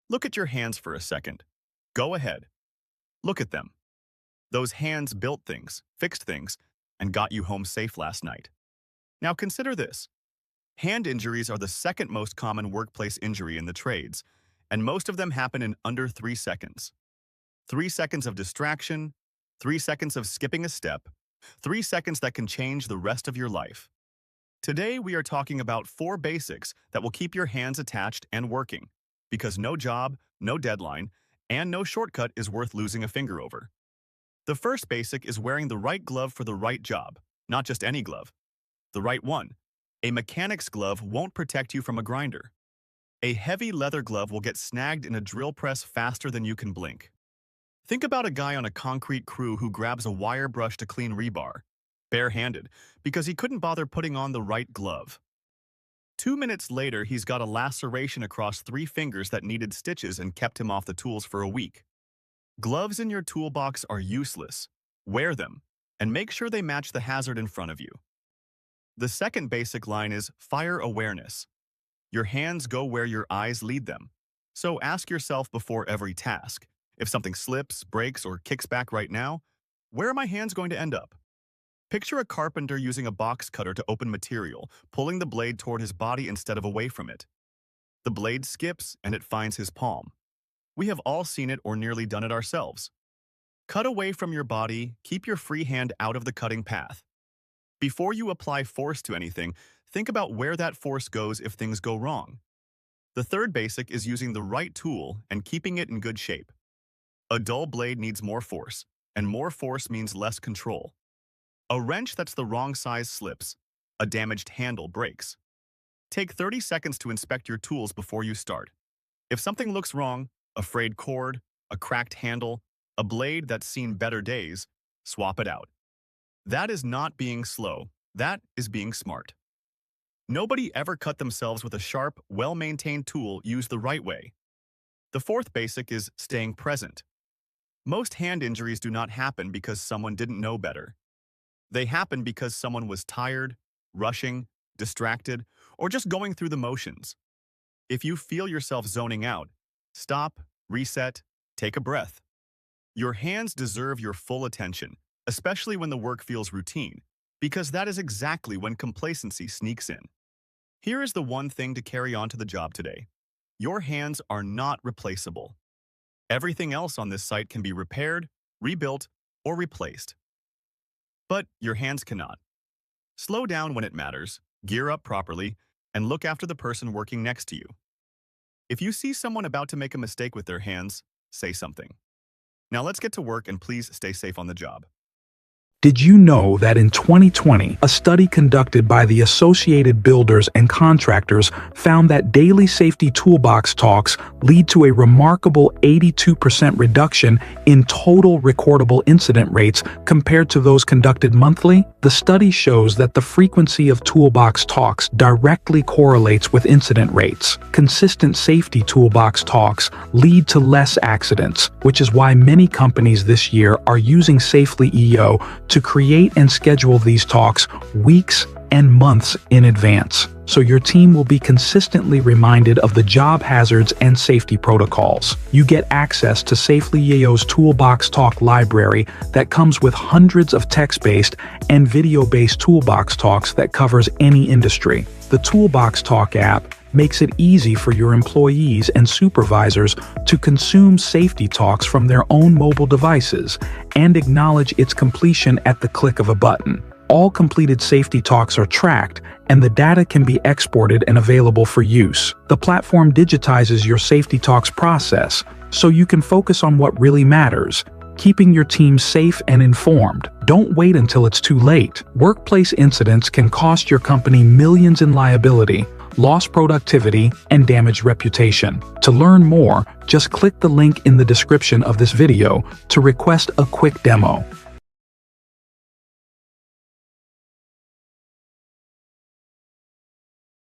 Look at your hands for a second. Go ahead. Look at them. Those hands built things, fixed things, and got you home safe last night. Now consider this. Hand injuries are the second most common workplace injury in the trades, and most of them happen in under 3 seconds. 3 seconds of distraction, 3 seconds of skipping a step, 3 seconds that can change the rest of your life. Today, we are talking about 4 basics that will keep your hands attached and working, because no job, no deadline, and no shortcut is worth losing a finger over. The first basic is wearing the right glove for the right job, not just any glove. The right one. A mechanic's glove won't protect you from a grinder. A heavy leather glove will get snagged in a drill press faster than you can blink. Think about a guy on a concrete crew who grabs a wire brush to clean rebar, barehanded, because he couldn't bother putting on the right glove. 2 minutes later, he's got a laceration across 3 fingers that needed stitches and kept him off the tools for a week. Gloves in your toolbox are useless. Wear them, and make sure they match the hazard in front of you. The second basic line is fire awareness. Your hands go where your eyes lead them. So ask yourself before every task, if something slips, breaks, or kicks back right now, where are my hands going to end up? Picture a carpenter using a box cutter to open material, pulling the blade toward his body instead of away from it. The blade skips and it finds his palm. We have all seen it or nearly done it ourselves. Cut away from your body, keep your free hand out of the cutting path. Before you apply force to anything, think about where that force goes if things go wrong. The third basic is using the right tool and keeping it in good shape. A dull blade needs more force, and more force means less control. A wrench that's the wrong size slips. A damaged handle breaks. Take 30 seconds to inspect your tools before you start. If something looks wrong, a frayed cord, a cracked handle, a blade that's seen better days, swap it out. That is not being slow. That is being smart. Nobody ever cut themselves with a sharp, well-maintained tool used the right way. The fourth basic is staying present. Most hand injuries do not happen because someone didn't know better. They happen because someone was tired, rushing, distracted, or just going through the motions. If you feel yourself zoning out, stop, reset, take a breath. Your hands deserve your full attention, especially when the work feels routine, because that is exactly when complacency sneaks in. Here is the one thing to carry on to the job today. Your hands are not replaceable. Everything else on this site can be repaired, rebuilt, or replaced. But your hands cannot. Slow down when it matters, gear up properly, and look after the person working next to you. If you see someone about to make a mistake with their hands, say something. Now let's get to work and please stay safe on the job. Did you know that in 2020, a study conducted by the Associated Builders and Contractors found that daily safety toolbox talks lead to a remarkable 82% reduction in total recordable incident rates compared to those conducted monthly? The study shows that the frequency of toolbox talks directly correlates with incident rates. Consistent safety toolbox talks lead to less accidents, which is why many companies this year are using Safely EO to create and schedule these talks weeks and months in advance, so your team will be consistently reminded of the job hazards and safety protocols. You get access to Safely EO's Toolbox Talk library that comes with hundreds of text-based and video-based toolbox talks that covers any industry. The Toolbox Talk app makes it easy for your employees and supervisors to consume safety talks from their own mobile devices and acknowledge its completion at the click of a button. All completed safety talks are tracked, and the data can be exported and available for use. The platform digitizes your safety talks process, so you can focus on what really matters, keeping your team safe and informed. Don't wait until it's too late. Workplace incidents can cost your company millions in liability, lost productivity, and damaged reputation. To learn more, just click the link in the description of this video to request a quick demo.